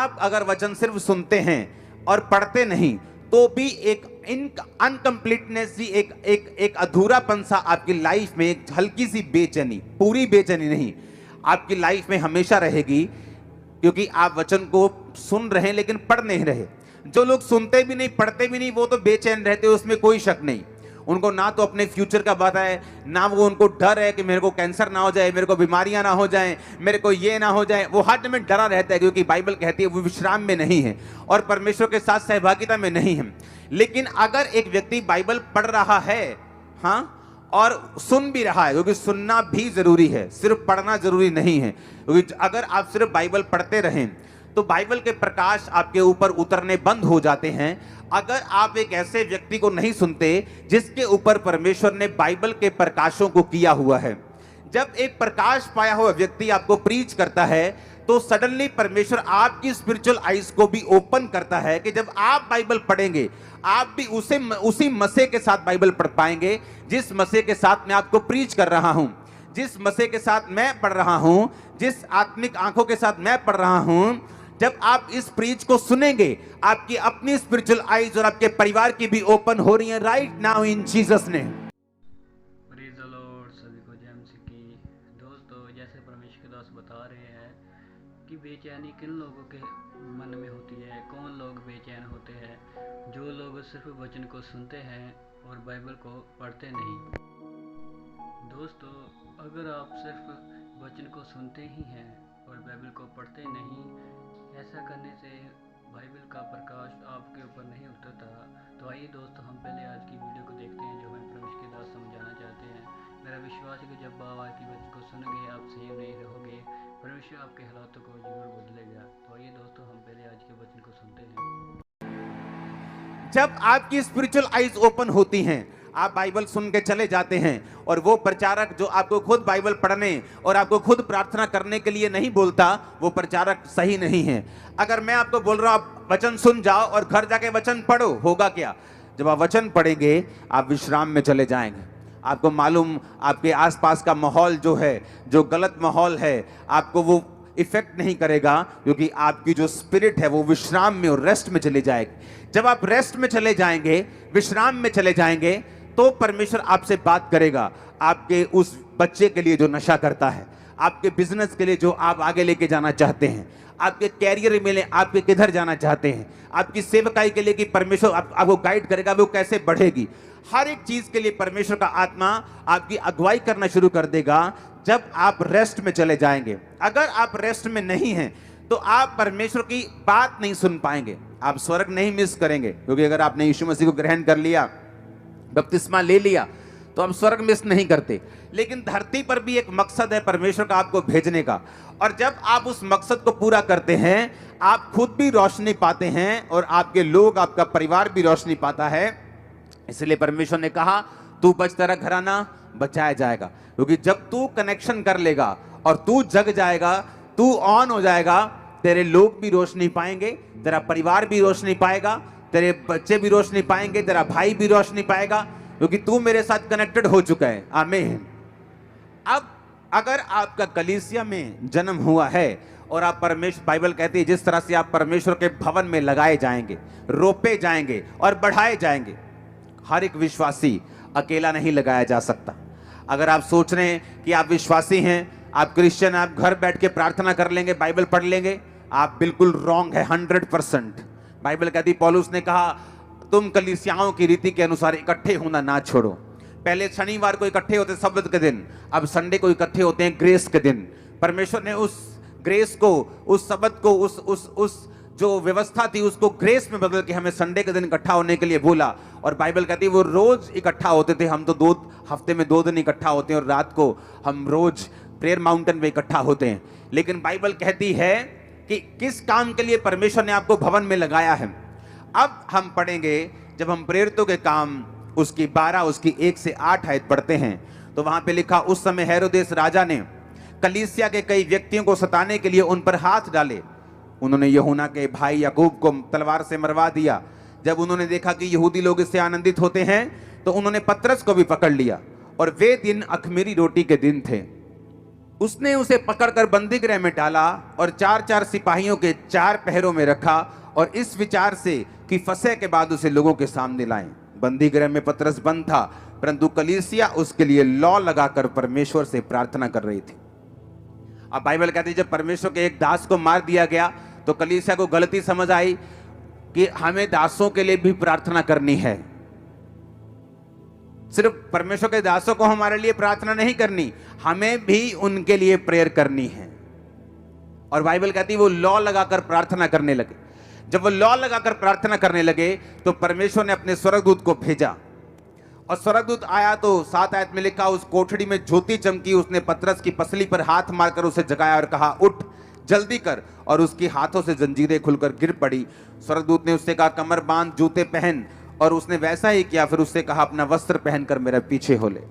आप अगर वचन सिर्फ सुनते हैं और पढ़ते नहीं तो भी एक अनकम्प्लीटनेस सी एक अधूरापन सा आपकी लाइफ में, एक हल्की सी बेचैनी, पूरी बेचैनी नहीं, आपकी लाइफ में हमेशा रहेगी, क्योंकि आप वचन को सुन रहे हैं लेकिन पढ़ नहीं रहे। जो लोग सुनते भी नहीं पढ़ते भी नहीं वो तो बेचैन रहते, उसमें कोई शक नहीं। उनको ना तो अपने फ्यूचर का पता है, ना वो उनको डर है कि मेरे को कैंसर ना हो जाए, मेरे को बीमारियां ना हो जाए, मेरे को ये ना हो जाए। वो हर टाइम में डरा रहता है, क्योंकि बाइबल कहती है वो विश्राम में नहीं है और परमेश्वर के साथ सहभागिता में नहीं है। लेकिन अगर एक व्यक्ति बाइबल पढ़ रहा है, हाँ, और सुन भी रहा है, क्योंकि सुनना भी जरूरी है, सिर्फ पढ़ना जरूरी नहीं है। क्योंकि अगर आप सिर्फ बाइबल पढ़ते रहें तो बाइबल के प्रकाश आपके ऊपर उतरने बंद हो जाते हैं। अगर आप एक ऐसे व्यक्ति को नहीं सुनते जिसके ऊपर परमेश्वर ने बाइबल के प्रकाशों को किया हुआ है, जब एक प्रकाश पाया हुआ व्यक्ति आपको प्रीच करता है तो सडनली परमेश्वर आपकी स्पिरिचुअल आइज को भी ओपन करता है कि जब आप बाइबल पढ़ेंगे आप भी उसी मसीह के साथ बाइबल पढ़ पाएंगे जिस मसीह के साथ मैं आपको प्रीच कर रहा हूं, जिस मसीह के साथ मैं पढ़ रहा हूं, जिस आत्मिक आंखों के साथ मैं पढ़ रहा हूं। जब आप इस प्रीच को सुनेंगे आपकी अपनी स्पिरिचुअल आइज और आपके परिवार की भी ओपन हो रही है right now in Jesus name. Praise the Lord. सभी को जय मसीह की। दोस्तों, जैसे परमेश्वर के दास बता रहे हैं कि बेचैनी किन लोगों के मन में होती है, कौन लोग बेचैन होते हैं, जो लोग सिर्फ वचन को सुनते हैं और बाइबल को पढ़ते नहीं। दोस्तों, अगर आप सिर्फ वचन को सुनते ही हैं और बाइबल को पढ़ते नहीं, ऐसा करने से बाइबल का प्रकाश आपके ऊपर नहीं उतरता। तो आइए दोस्तों, हम पहले आज की वीडियो को देखते हैं जो हमें परमेश्वर के दास समझाना चाहते हैं। मेरा विश्वास है कि जब आप आज की वचन को सुनेंगे आप सही नहीं रहोगे, परमेश्वर आपके हालातों को जरूर बदलेगा। तो आइए दोस्तों, हम पहले आज के वचन को सुनते हैं। जब आपकी स्पिरिचुअल आइज ओपन होती हैं, आप बाइबल सुन के चले जाते हैं और वो प्रचारक जो आपको खुद बाइबल पढ़ने और आपको खुद प्रार्थना करने के लिए नहीं बोलता, वो प्रचारक सही नहीं है। अगर मैं आपको बोल रहा हूं आप वचन सुन जाओ और घर जाके वचन पढ़ो, होगा क्या? जब आप वचन पढ़ेंगे आप विश्राम में चले जाएंगे। आपको मालूम आपके आसपास का माहौल जो है, जो गलत माहौल है, आपको वो इफेक्ट नहीं करेगा, क्योंकि आपकी जो स्पिरिट है वो विश्राम में और रेस्ट में चले जाएगी। जब आप रेस्ट में चले जाएंगे, विश्राम में चले जाएंगे, तो परमेश्वर आपसे बात करेगा। आपके उस बच्चे के लिए जो नशा करता है, आपके बिजनेस के लिए जो आप आगे लेके जाना चाहते हैं, आपके कैरियर में आपके किधर जाना चाहते हैं, आपकी सेवकाई के लिए कि परमेश्वर आपको गाइड करेगा वो कैसे बढ़ेगी, हर एक चीज के लिए परमेश्वर का आत्मा आपकी अगुवाई करना शुरू कर देगा जब आप रेस्ट में चले जाएंगे। अगर आप रेस्ट में नहीं हैं तो आप परमेश्वर की बात नहीं सुन पाएंगे, आप स्वर्ग नहीं मिस करेंगे। क्योंकि अगर आपने यीशु मसीह को ग्रहण कर लिया, बपतिस्मा ले लिया, तो हम स्वर्ग मिस नहीं करते। लेकिन धरती पर भी एक मकसद है परमेश्वर का आपको भेजने का, और जब आप उस मकसद को पूरा करते हैं आप खुद भी रोशनी पाते हैं और आपके लोग, आपका परिवार भी रोशनी पाता है। इसलिए परमेश्वर ने कहा तू बच, तेरा घराना बचाया जाएगा। क्योंकि जब तू कनेक्शन कर लेगा और तू जग जाएगा, तू ऑन हो जाएगा, तेरे लोग भी रोशनी पाएंगे, तेरा परिवार भी रोशनी पाएगा, तेरे बच्चे भी रोशनी पाएंगे, तेरा भाई भी रोशनी पाएगा, क्योंकि तू मेरे साथ कनेक्टेड हो चुका है। आमीन। अब अगर आपका कलीसिया में जन्म हुआ है और आप परमेश्वर, बाइबल कहती है जिस तरह से आप परमेश्वर के भवन में लगाए जाएंगे, रोपे जाएंगे और बढ़ाए जाएंगे। हर एक विश्वासी अकेला नहीं लगाया जा सकता। अगर आप सोच रहे हैं कि आप विश्वासी हैं, आप क्रिश्चियन, आप घर बैठ के प्रार्थना कर लेंगे, बाइबल पढ़ लेंगे, आप बिल्कुल रॉन्ग है 100%। बाइबल कहती, पौलुस ने कहा तुम कलीसियाओं की रीति के अनुसार इकट्ठे होना ना छोड़ो। पहले शनिवार को इकट्ठे होते सब्त के दिन, अब संडे को इकट्ठे होते हैं ग्रेस के दिन। परमेश्वर ने उस ग्रेस को, उस सब्त को, उस जो व्यवस्था थी उसको ग्रेस में बदल के हमें संडे के दिन इकट्ठा होने के लिए बोला। और बाइबल कहती है वो रोज इकट्ठा होते थे, हम तो हफ्ते में 2 दिन इकट्ठा होते हैं और रात को हम रोज प्रेयर माउंटेन में इकट्ठा होते हैं। लेकिन बाइबल कहती है कि किस काम के लिए परमेश्वर ने आपको भवन में लगाया है। अब हम पढ़ेंगे, जब हम प्रेरितों के काम उसकी 12 उसकी 1 से 8 आयत पढ़ते हैं तो वहां पे लिखा, उस समय हेरोदेस राजा ने कलीसिया के कई व्यक्तियों को सताने के लिए उन पर हाथ डाले। उन्होंने यूहन्ना के भाई याकूब को तलवार से मरवा दिया। जब उन्होंने देखा कि यहूदी लोग इससे आनंदित होते हैं तो उन्होंने पतरस को भी पकड़ लिया। और वे दिन अख़मीरी रोटी के दिन थे। उसने उसे पकड़कर बंदी गृह में डाला और 4-4 सिपाहियों के 4 पहरों में रखा, और इस विचार से कि फसह के बाद उसे लोगों के सामने लाएं। बंदी गृह में पतरस बंद था, परंतु कलीसिया उसके लिए लौ लगाकर परमेश्वर से प्रार्थना कर रही थी। अब बाइबल कहती है जब परमेश्वर के एक दास को मार दिया गया तो कलीसिया को गलती समझ आई कि हमें दासों के लिए भी प्रार्थना करनी है। सिर्फ परमेश्वर के दासों को हमारे लिए प्रार्थना नहीं करनी, हमें भी उनके लिए प्रेयर करनी है। और बाइबल कहती है वो लौ लगाकर प्रार्थना करने लगे। जब वो लौ लगाकर प्रार्थना करने लगे तो परमेश्वर ने अपने स्वर्गदूत को भेजा, और स्वर्गदूत आया तो 7 आयत में लिखा उस कोठरी में ज्योति चमकी, उसने पतरस की पसली पर हाथ मारकर उसे जगाया और कहा उठ जल्दी कर, और उसके हाथों से जंजीरें खुलकर गिर पड़ी। स्वर्गदूत ने उससे कहा कमर बांध, जूते पहन, और उसने वैसा ही किया। फिर उससे कहा अपना वस्त्र पहनकर मेरे पीछे हो ले।